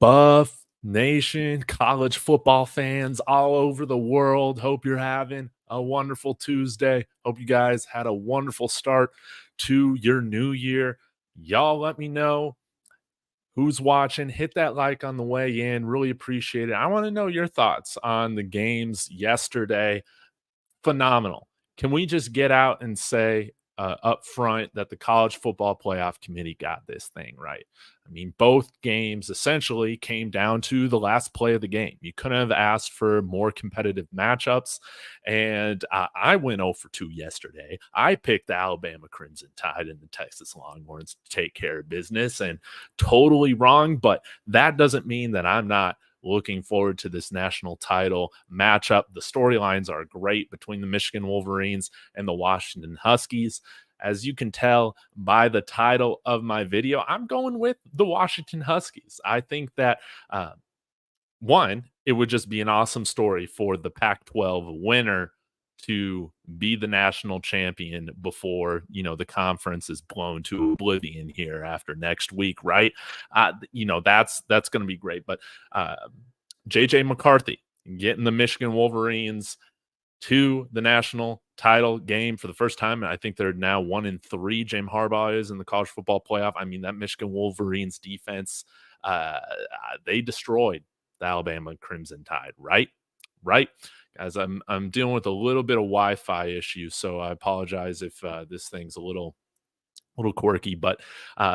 Buff Nation, college football fans all over the world. Hope you're having a wonderful Tuesday. Hope you guys had a wonderful start to your new year. Y'all let me know who's watching. Hit that like on the way in. Really appreciate it. I want to know your thoughts on the games yesterday. Phenomenal. Can we just get out and say up front that the College Football Playoff Committee got this thing right? I mean, both games essentially came down to the last play of the game. You couldn't have asked for more competitive matchups. And I went 0 for 2 yesterday. I picked the Alabama Crimson Tide and the Texas Longhorns to take care of business, and totally wrong. But that doesn't mean that I'm not looking forward to this national title matchup. The storylines are great between the Michigan Wolverines and the Washington Huskies. As you can tell by the title of my video, I'm going with the Washington Huskies. I think that, one, it would just be an awesome story for the Pac-12 winner to be the national champion before, the conference is blown to oblivion here after next week, right? That's going to be great. But J.J. McCarthy getting the Michigan Wolverines to the national title game for the first time. And I think they're now 1-3. James Harbaugh is in the college football playoff. I mean, that Michigan Wolverines defense, they destroyed the Alabama Crimson Tide, right? Guys, I'm dealing with a little bit of Wi-Fi issues, so I apologize if this thing's a little quirky. But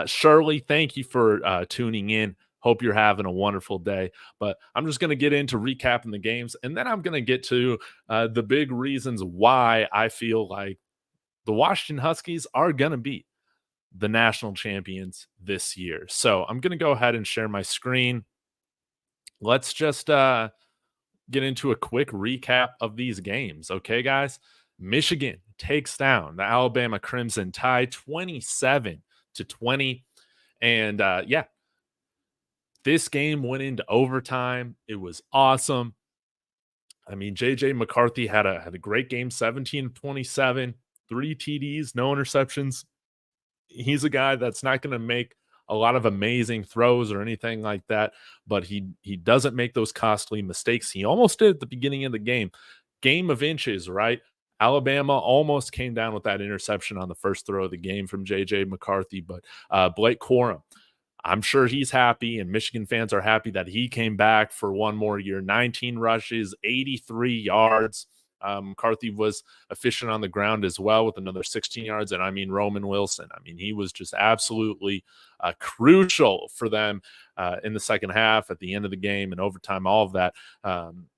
Shirley, thank you for tuning in. Hope you're having a wonderful day. But I'm just going to get into recapping the games, and then I'm going to get to the big reasons why I feel like the Washington Huskies are going to be the national champions this year. So I'm going to go ahead and share my screen. Let's just get into a quick recap of these games. Okay, guys? Michigan takes down the Alabama Crimson Tide 27-20. And this game went into overtime. It was awesome. I mean, J.J. McCarthy had a great game, 17-27, 3 TDs, no interceptions. He's a guy that's not going to make a lot of amazing throws or anything like that, but he doesn't make those costly mistakes. He almost did at the beginning of the game. Game of inches, right? Alabama almost came down with that interception on the first throw of the game from J.J. McCarthy, but Blake Corum, I'm sure he's happy, and Michigan fans are happy that he came back for one more year. 19 rushes, 83 yards. McCarthy was efficient on the ground as well with another 16 yards. And I mean, Roman Wilson, he was just absolutely crucial for them in the second half, at the end of the game and overtime, all of that.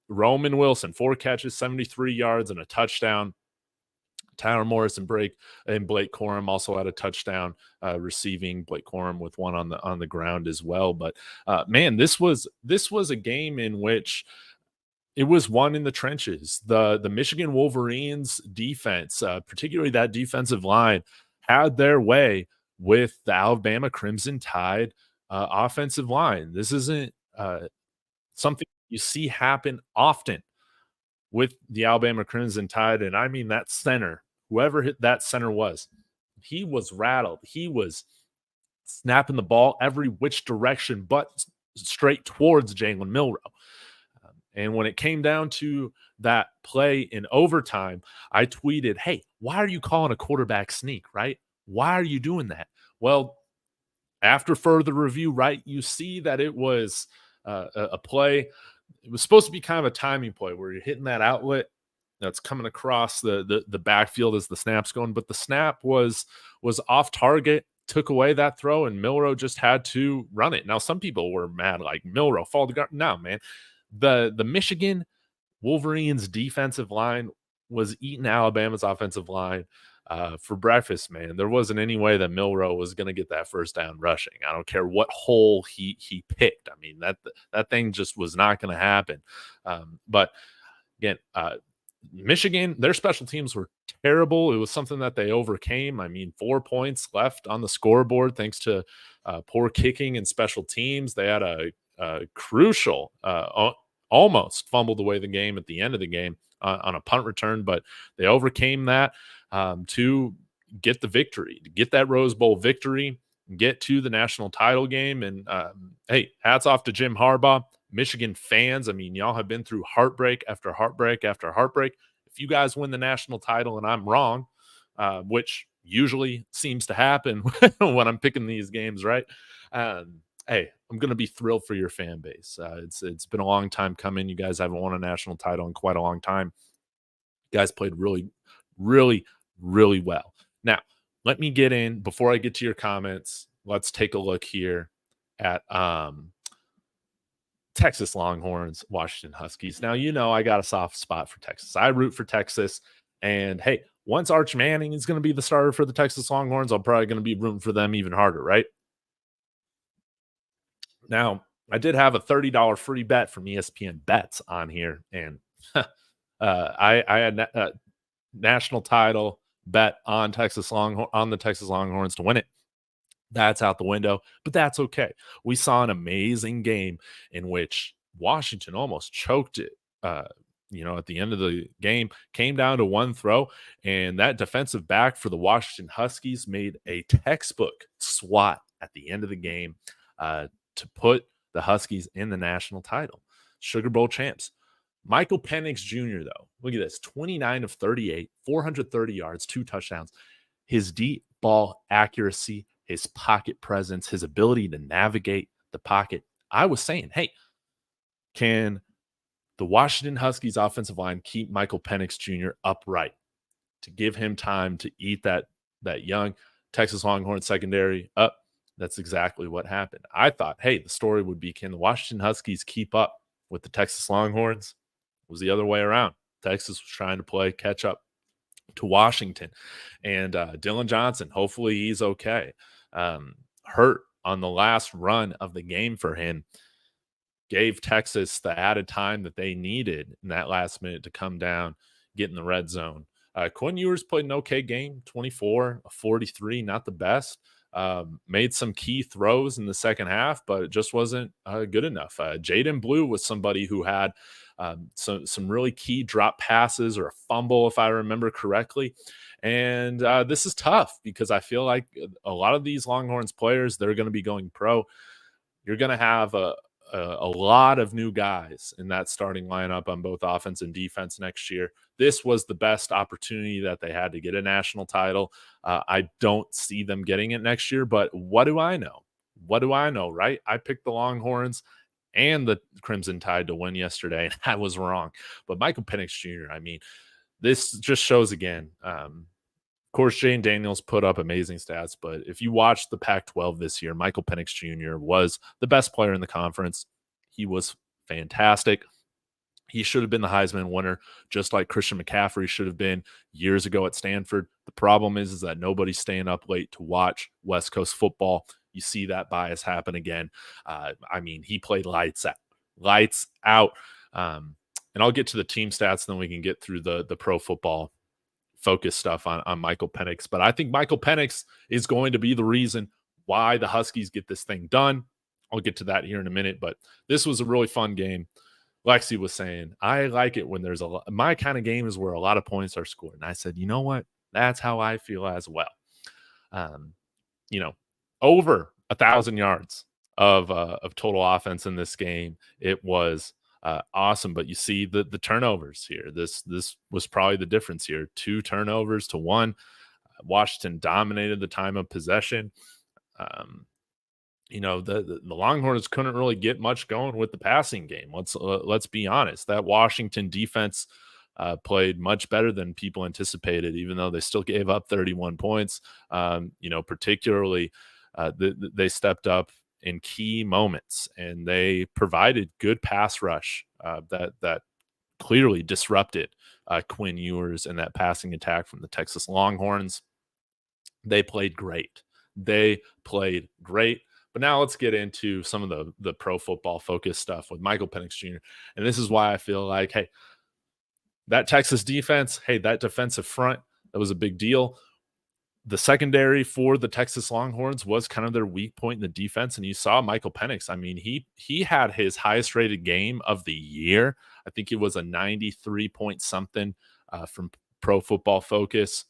Roman Wilson, 4 catches, 73 yards and a touchdown. Tyler Morris and Blake Corum also had a touchdown receiving. Blake Corum with one on the ground as well. But man, this was a game in which it was won in the trenches. The Michigan Wolverines defense, particularly that defensive line, had their way with the Alabama Crimson Tide offensive line. This isn't something you see happen often with the Alabama Crimson Tide. And I mean, that center, whoever that center was, he was rattled. He was snapping the ball every which direction but straight towards Jalen Milroe. And when it came down to that play in overtime, I tweeted, hey, why are you calling a quarterback sneak, right? Why are you doing that? Well, after further review, right, you see that it was a play. It was supposed to be kind of a timing play where you're hitting that outlet that's coming across the backfield as the snap's going, but the snap was off target, took away that throw, and Milroe just had to run it. Now, some people were mad, like, Milroe, fall to guard. No, man. The Michigan Wolverines defensive line was eating Alabama's offensive line for breakfast, man. There wasn't any way that Milroe was going to get that first down rushing. I don't care what hole he picked. I mean, that thing just was not going to happen. But again, Michigan, their special teams were terrible. It was something that they overcame. I mean, 4 points left on the scoreboard thanks to poor kicking and special teams. They had a crucial, almost fumbled away the game at the end of the game on a punt return, but they overcame that to get the victory, to get that Rose Bowl victory. get to the national title game. And hey, hats off to Jim Harbaugh. Michigan fans, I mean, y'all have been through heartbreak after heartbreak after heartbreak. If you guys win the national title and I'm wrong, which usually seems to happen when I'm picking these games, right? Hey, I'm going to be thrilled for your fan base. It's been a long time coming. You guys haven't won a national title in quite a long time. You guys played really, really, really well. Now, let me get in before I get to your comments. Let's take a look here at Texas Longhorns, Washington Huskies. Now, I got a soft spot for Texas. I root for Texas. And hey, once Arch Manning is going to be the starter for the Texas Longhorns, I'm probably going to be rooting for them even harder, right? Now, I did have a $30 free bet from ESPN Bets on here. And I had a national title bet on the Texas Longhorns to win it. That's out the window, but that's okay. We saw an amazing game in which Washington almost choked it. At the end of the game, came down to one throw, and that defensive back for the Washington Huskies made a textbook swat at the end of the game to put the Huskies in the national title. Sugar Bowl champs. Michael Penix Jr., though, look at this, 29 of 38, 430 yards, 2 touchdowns. His deep ball accuracy, his pocket presence, his ability to navigate the pocket. I was saying, hey, can the Washington Huskies offensive line keep Michael Penix Jr. upright to give him time to eat that young Texas Longhorn secondary up? That's exactly what happened. I thought, hey, the story would be, can the Washington Huskies keep up with the Texas Longhorns? It was the other way around. Texas was trying to play catch up to Washington. And Dylan Johnson, hopefully he's okay. Hurt on the last run of the game for him, gave Texas the added time that they needed in that last minute to come down, get in the red zone. Quinn Ewers played an okay game, 24, 43, not the best. Made some key throws in the second half, but it just wasn't good enough. Jaden Blue was somebody who had some really key drop passes or a fumble, if I remember correctly. And this is tough because I feel like a lot of these Longhorns players, they're going to be going pro. You're going to have a lot of new guys in that starting lineup on both offense and defense next year. This was the best opportunity that they had to get a national title. I don't see them getting it next year, but what do I know? What do I know, right? I picked the Longhorns and the Crimson Tide to win yesterday, and I was wrong. But Michael Penix Jr., I mean, this just shows again. Of course, Jane Daniels put up amazing stats, but if you watch the Pac-12 this year, Michael Penix Jr. was the best player in the conference. He was fantastic. He should have been the Heisman winner, just like Christian McCaffrey should have been years ago at Stanford. The problem is that nobody's staying up late to watch West Coast football. You see that bias happen again. He played lights out. And I'll get to the team stats, and then we can get through the pro football focus stuff on Michael Penix. But I think Michael Penix is going to be the reason why the Huskies get this thing done. I'll get to that here in a minute, but this was a really fun game. Lexi was saying, I like it when there's my kind of game is where a lot of points are scored. And I said, you know what? That's how I feel as well. Over 1,000 yards of total offense in this game. It was awesome. But you see the turnovers here. This was probably the difference here. 2 turnovers to 1. Washington dominated the time of possession. The Longhorns couldn't really get much going with the passing game. Let's be honest. That Washington defense played much better than people anticipated, even though they still gave up 31 points. Particularly they stepped up in key moments, and they provided good pass rush that clearly disrupted Quinn Ewers and that passing attack from the Texas Longhorns. They played great. But now let's get into some of the pro football focus stuff with Michael Penix Jr. And this is why I feel like, hey, that Texas defense, that defensive front, that was a big deal. The secondary for the Texas Longhorns was kind of their weak point in the defense. And you saw Michael Penix. I mean, he had his highest rated game of the year. I think it was a 93 point something from Pro Football Focus.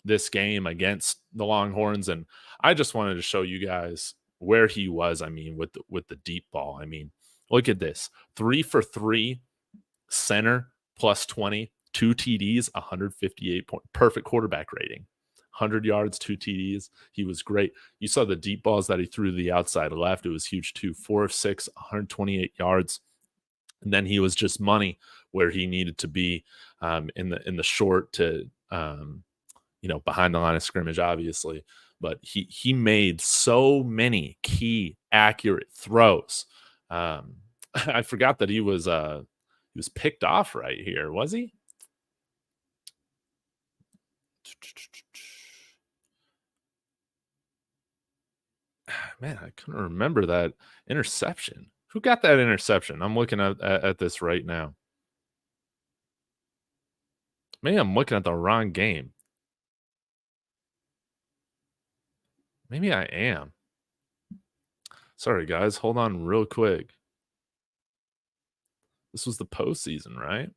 this game against the Longhorns, and I just wanted to show you guys where he was. I mean, with the deep ball. I mean, look at this: 3 for 3 center plus 20, 2 TDs, 158 point, perfect quarterback rating. 100 yards, 2 TDs. He was great. You saw the deep balls that he threw to the outside left. It was huge too. 4 of 6, 128 yards. And then he was just money where he needed to be in the short to behind the line of scrimmage, obviously. But he made so many key accurate throws. I forgot that he was picked off right here, was he? Man, I couldn't remember that interception. Who got that interception? I'm looking at this right now. Maybe I'm looking at the wrong game. Maybe I am. Sorry, guys. Hold on real quick. This was the postseason, right?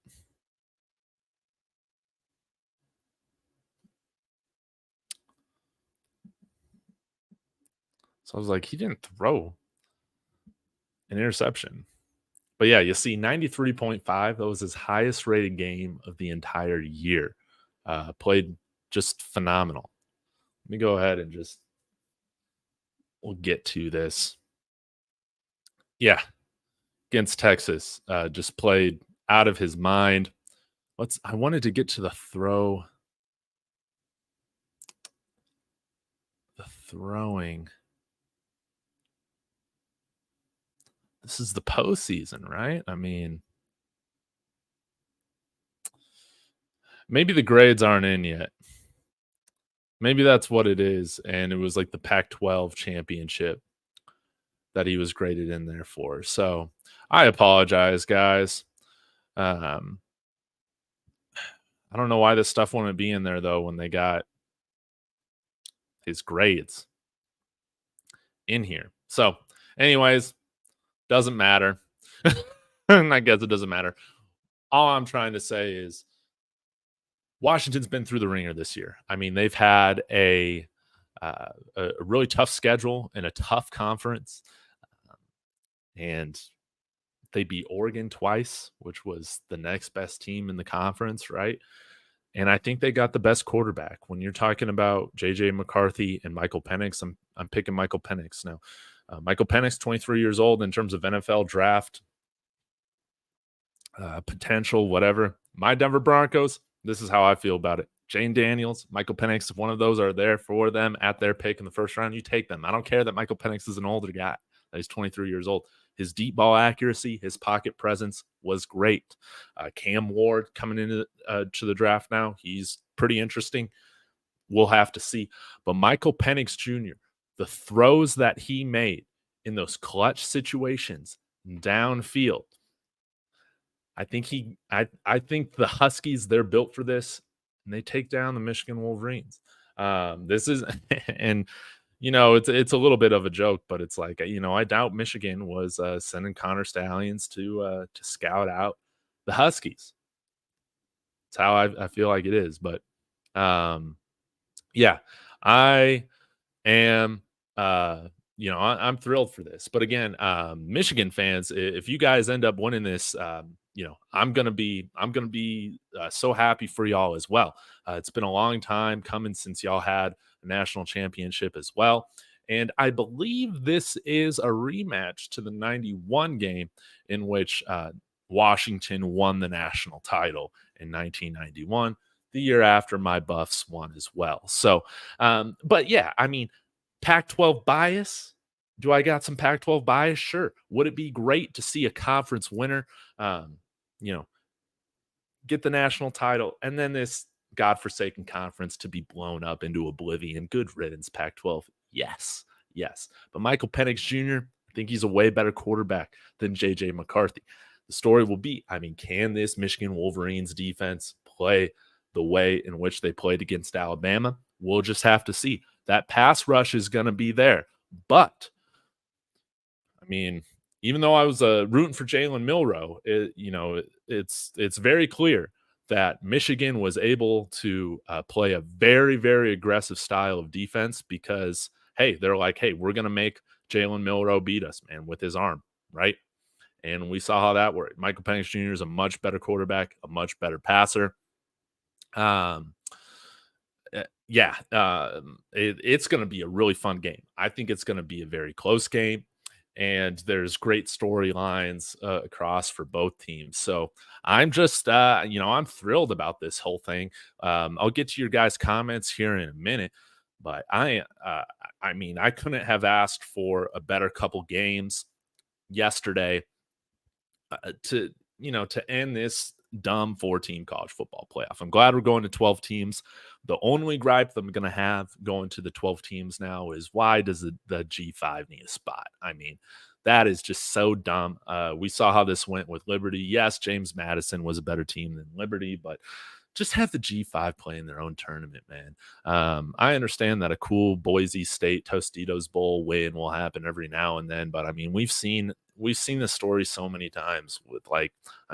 So I was like, he didn't throw an interception. But yeah, you see 93.5. That was his highest rated game of the entire year. Played just phenomenal. Let me go ahead and we'll get to this. Yeah, against Texas, just played out of his mind. I wanted to get to the throw. The throwing. This is the postseason, right? I mean, maybe the grades aren't in yet. Maybe that's what it is. And it was like the Pac-12 championship that he was graded in there for. So I apologize, guys. I don't know why this stuff wouldn't be in there, though, when they got his grades in here. So, anyways, doesn't matter. I guess it doesn't matter. All I'm trying to say is Washington's been through the ringer this year. I mean, they've had a really tough schedule and a tough conference. And they beat Oregon twice, which was the next best team in the conference, right? And I think they got the best quarterback. When you're talking about J.J. McCarthy and Michael Penix, I'm picking Michael Penix now. Michael Penix, 23 years old in terms of NFL draft potential, whatever. My Denver Broncos, this is how I feel about it. Jane Daniels, Michael Penix, if one of those are there for them at their pick in the first round, you take them. I don't care that Michael Penix is an older guy, that he's 23 years old. His deep ball accuracy, his pocket presence was great. Cam Ward coming into to the draft now, he's pretty interesting. We'll have to see. But Michael Penix Jr., the throws that he made in those clutch situations downfield, I think the Huskies, they're built for this, and they take down the Michigan Wolverines. This is and it's a little bit of a joke, but it's like, I doubt Michigan was sending Connor Stallions to scout out the Huskies. That's how I feel like it is. But yeah, I am I'm thrilled for this. But again, Michigan fans, if you guys end up winning this, I'm gonna be so happy for y'all as well. It's been a long time coming since y'all had a national championship as well. And I believe this is a rematch to the 91 game in which Washington won the national title in 1991, the year after my Buffs won as well. So, but yeah, I mean, Pac-12 bias. Do I got some Pac-12 bias? Sure. Would it be great to see a conference winner, get the national title and then this godforsaken conference to be blown up into oblivion? Good riddance, Pac-12. Yes. But Michael Penix Jr., I think he's a way better quarterback than J.J. McCarthy. The story will be, can this Michigan Wolverines defense play the way in which they played against Alabama? We'll just have to see. That pass rush is going to be there. But, even though I was rooting for Jalen Milroe, it's very clear that Michigan was able to play a very, very aggressive style of defense because, hey, they're like, hey, we're going to make Jalen Milroe beat us, man, with his arm, right? And we saw how that worked. Michael Penix Jr. is a much better quarterback, a much better passer. Um, yeah, it's going to be a really fun game. I think it's going to be a very close game, and there's great storylines across for both teams. So I'm just, I'm thrilled about this whole thing. I'll get to your guys' comments here in a minute, but I mean, I couldn't have asked for a better couple games yesterday to end this dumb 4-team college football playoff. I'm glad we're going to 12 teams. The only gripe that I'm going to have going to the 12 teams now is why does the G5 need a spot? I mean, that is just so dumb. We saw how this went with Liberty. Yes, James Madison was a better team than Liberty, but just have the G5 play in their own tournament, man. I understand that a cool Boise State Tostitos Bowl win will happen every now and then, but I mean, we've seen the story so many times with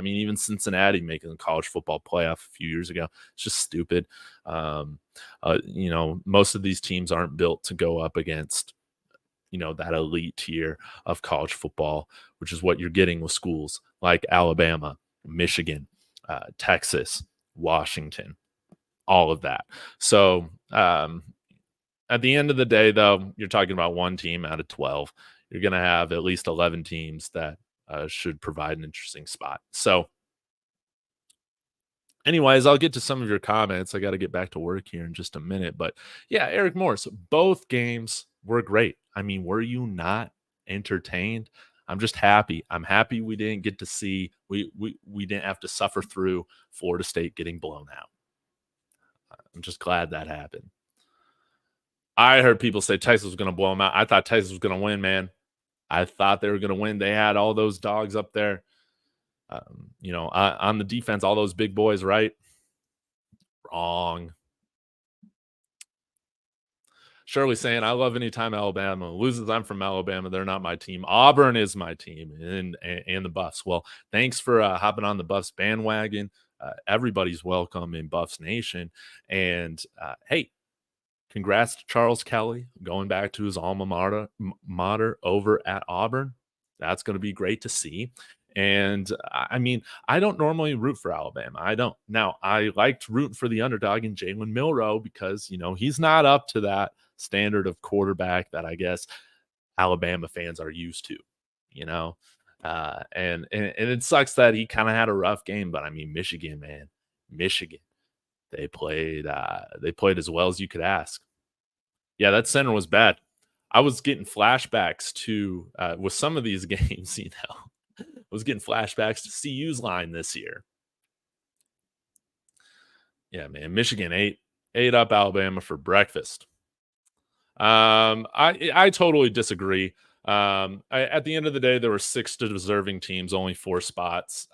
even Cincinnati making the college football playoff a few years ago. It's just stupid. Most of these teams aren't built to go up against that elite tier of college football, which is what you're getting with schools like Alabama, Michigan, Texas, Washington, all of that. So at the end of the day, though, you're talking about one team out of 12. You're going to have at least 11 teams that should provide an interesting spot. So anyways, I'll get to some of your comments. I got to get back to work here in just a minute. But yeah, Eric Morris, both games were great. I mean, were you not entertained? I'm just happy. I'm happy we didn't get to see, we didn't have to suffer through Florida State getting blown out. I'm just glad that happened. I heard people say Texas was going to blow them out. I thought Texas was going to win, man. I thought they were going to win. They had all those dogs up there. On the defense, all those big boys, right? Wrong. Shirley saying, I love anytime Alabama loses. I'm from Alabama. They're not my team. Auburn is my team, and the Buffs. Well, thanks for hopping on the Buffs bandwagon. Everybody's welcome in Buffs Nation. And hey, congrats to Charles Kelly going back to his alma mater over at Auburn. That's going to be great to see. And I mean, I don't normally root for Alabama. I don't. Now, I liked rooting for the underdog in Jalen Milroe because, he's not up to that standard of quarterback that I guess Alabama fans are used to, and it sucks that he kind of had a rough game. But I mean, Michigan, man, they played as well as you could ask. Yeah, that center was bad. I was getting flashbacks to with some of these games, I was getting flashbacks to CU's line this year. Yeah, man, Michigan ate up Alabama for breakfast. I totally disagree. At the end of the day, there were 6 deserving teams, only 4 spots.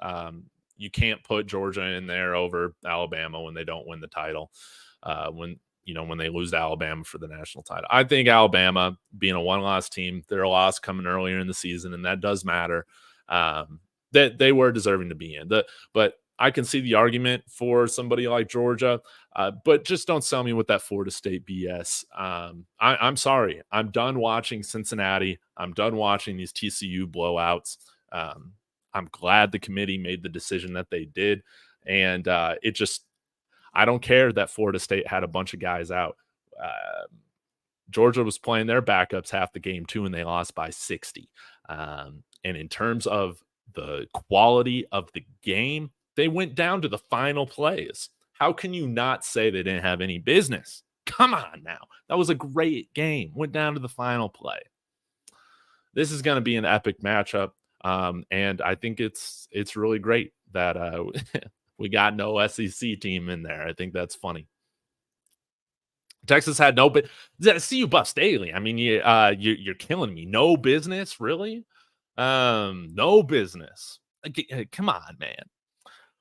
You can't put Georgia in there over Alabama when they don't win the title. When they lose to Alabama for the national title. I think Alabama, being a one-loss team, their loss coming earlier in the season, and that does matter, that they were deserving to be in. But I can see the argument for somebody like Georgia, but just don't sell me with that Florida State BS. I'm sorry. I'm done watching Cincinnati. I'm done watching these TCU blowouts. I'm glad the committee made the decision that they did, and I don't care that Florida State had a bunch of guys out. Georgia was playing their backups half the game too, and they lost by 60. And in terms of the quality of the game, they went down to the final plays. How can you not say they didn't have any business? Come on now. That was a great game. Went down to the final play. This is going to be an epic matchup. And I think it's really great that we got no SEC team in there. I think that's funny. Texas had no, but CU Buffs daily. I mean, you're killing me. No business, really? No business. Come on, man.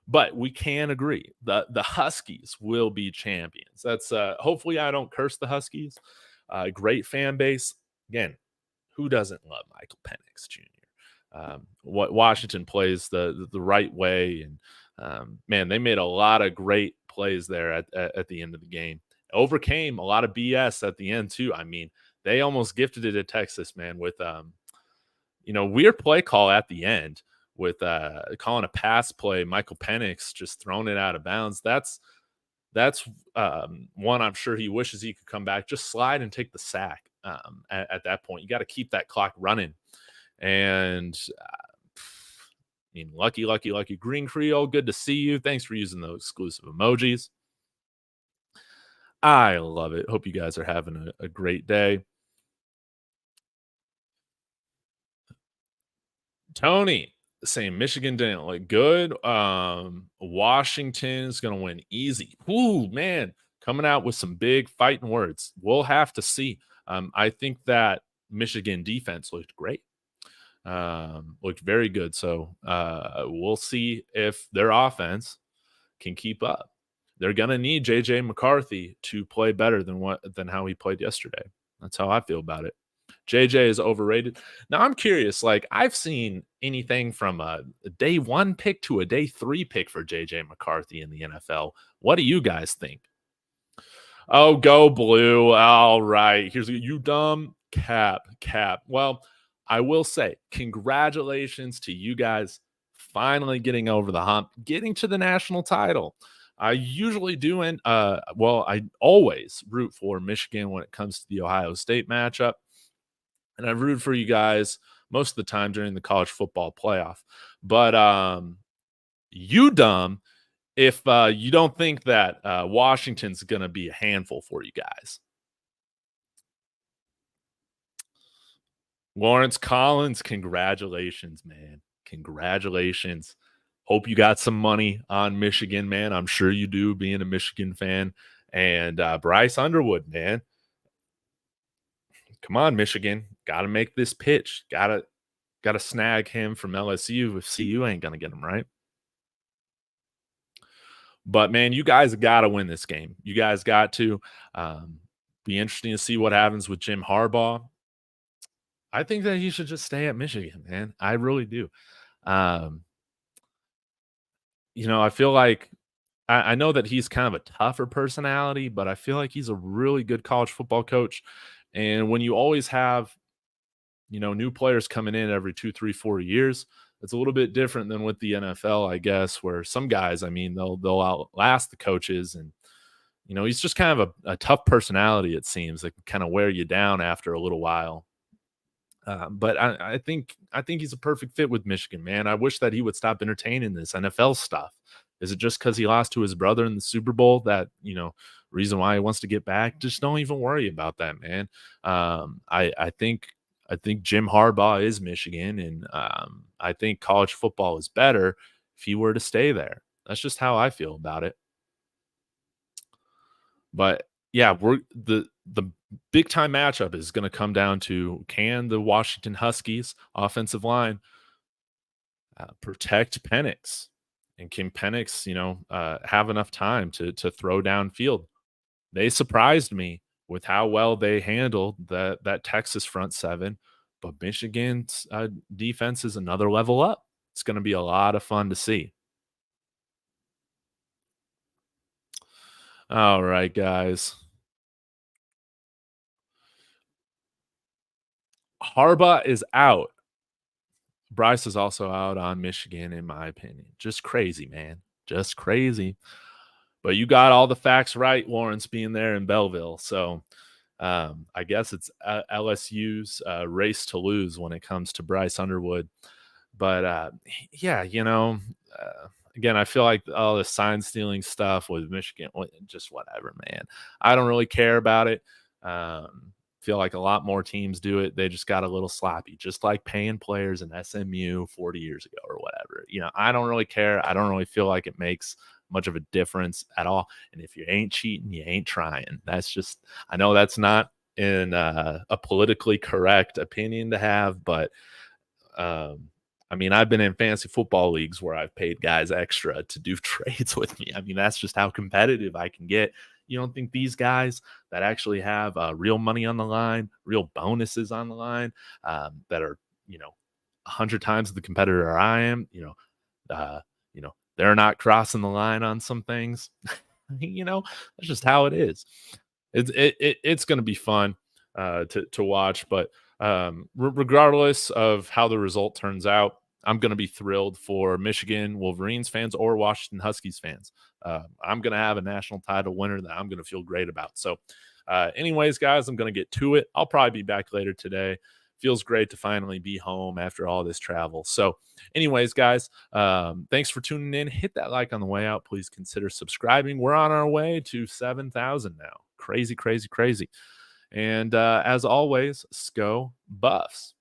But we can agree the Huskies will be champions. That's hopefully I don't curse the Huskies. Great fan base. Again, who doesn't love Michael Penix Jr.? What Washington plays the right way, and Man, they made a lot of great plays there at the end of the game. Overcame a lot of BS at the end too. I mean, they almost gifted it to Texas, man, with weird play call at the end with calling a pass play. Michael Penix just throwing it out of bounds. That's one I'm sure he wishes he could come back. Just slide and take the sack. At that point, you got to keep that clock running. And I mean, lucky, lucky, lucky. Green Creole, good to see you. Thanks for using those exclusive emojis. I love it. Hope you guys are having a great day. Tony saying Michigan didn't look good. Washington's gonna win easy. Ooh, man, coming out with some big fighting words. We'll have to see. I think that Michigan defense looked great. Looked very good. So we'll see if their offense can keep up. They're gonna need JJ McCarthy to play better than how he played yesterday. That's how I feel about it. JJ is overrated. Now I'm curious. Like I've seen anything from a day one pick to a day three pick for JJ McCarthy in the NFL. What do you guys think? Oh, go blue. All right. Here's you dumb cap. Well, I will say congratulations to you guys finally getting over the hump, getting to the national title. I usually do and I always root for Michigan when it comes to the Ohio State matchup. And I've rooted for you guys most of the time during the college football playoff. But you dumb if you don't think that Washington's going to be a handful for you guys. Lawrence Collins, congratulations, man. Congratulations. Hope you got some money on Michigan, man. I'm sure you do, being a Michigan fan. And Bryce Underwood, man. Come on, Michigan. Got to make this pitch. Got to snag him from LSU if CU ain't going to get him, right? But man, you guys got to win this game. You guys got to. Be interesting to see what happens with Jim Harbaugh. I think that he should just stay at Michigan, man. I really do. Um, I feel like I know that he's kind of a tougher personality, but I feel like he's a really good college football coach. And when you always have, new players coming in every 2, 3, 4 years, it's a little bit different than with the NFL, I guess, where some guys, I mean, they'll outlast the coaches, and he's just kind of a tough personality. It seems that can kind of wear you down after a little while. But I think he's a perfect fit with Michigan, man. I wish that he would stop entertaining this NFL stuff. Is it just because he lost to his brother in the Super Bowl that reason why he wants to get back? Just don't even worry about that, man. I think Jim Harbaugh is Michigan, and I think college football is better if he were to stay there. That's just how I feel about it. But yeah, the big time matchup is going to come down to, can the Washington Huskies offensive line protect Penix, and can Penix have enough time to throw downfield? They surprised me with how well they handled that Texas front seven, but Michigan's defense is another level up. It's going to be a lot of fun to see. All right, guys. Harbaugh is out. Bryce is also out on Michigan, in my opinion. Just crazy, man. Just crazy. But you got all the facts right, Lawrence, being there in Belleville. So I guess it's LSU's race to lose when it comes to Bryce Underwood. But yeah, again, I feel like all the sign stealing stuff with Michigan, just whatever, man. I don't really care about it. Feel like a lot more teams do it. They just got a little sloppy, just like paying players in SMU 40 years ago or whatever. I don't really care. I don't really feel like it makes much of a difference at all. And if you ain't cheating, you ain't trying. That's just, I know that's not in a politically correct opinion to have, but I mean, I've been in fantasy football leagues where I've paid guys extra to do trades with me. I mean, that's just how competitive I can get. You don't think these guys that actually have real money on the line, real bonuses on the line, that are 100 times the competitor I am, they're not crossing the line on some things. That's just how it is. It's going to be fun to watch, but regardless of how the result turns out, I'm going to be thrilled for Michigan Wolverines fans or Washington Huskies fans. I'm going to have a national title winner that I'm going to feel great about. So, anyways, guys, I'm going to get to it. I'll probably be back later today. Feels great to finally be home after all this travel. So, anyways, guys, thanks for tuning in. Hit that like on the way out. Please consider subscribing. We're on our way to 7,000 now. Crazy, crazy, crazy. And as always, Sco Buffs.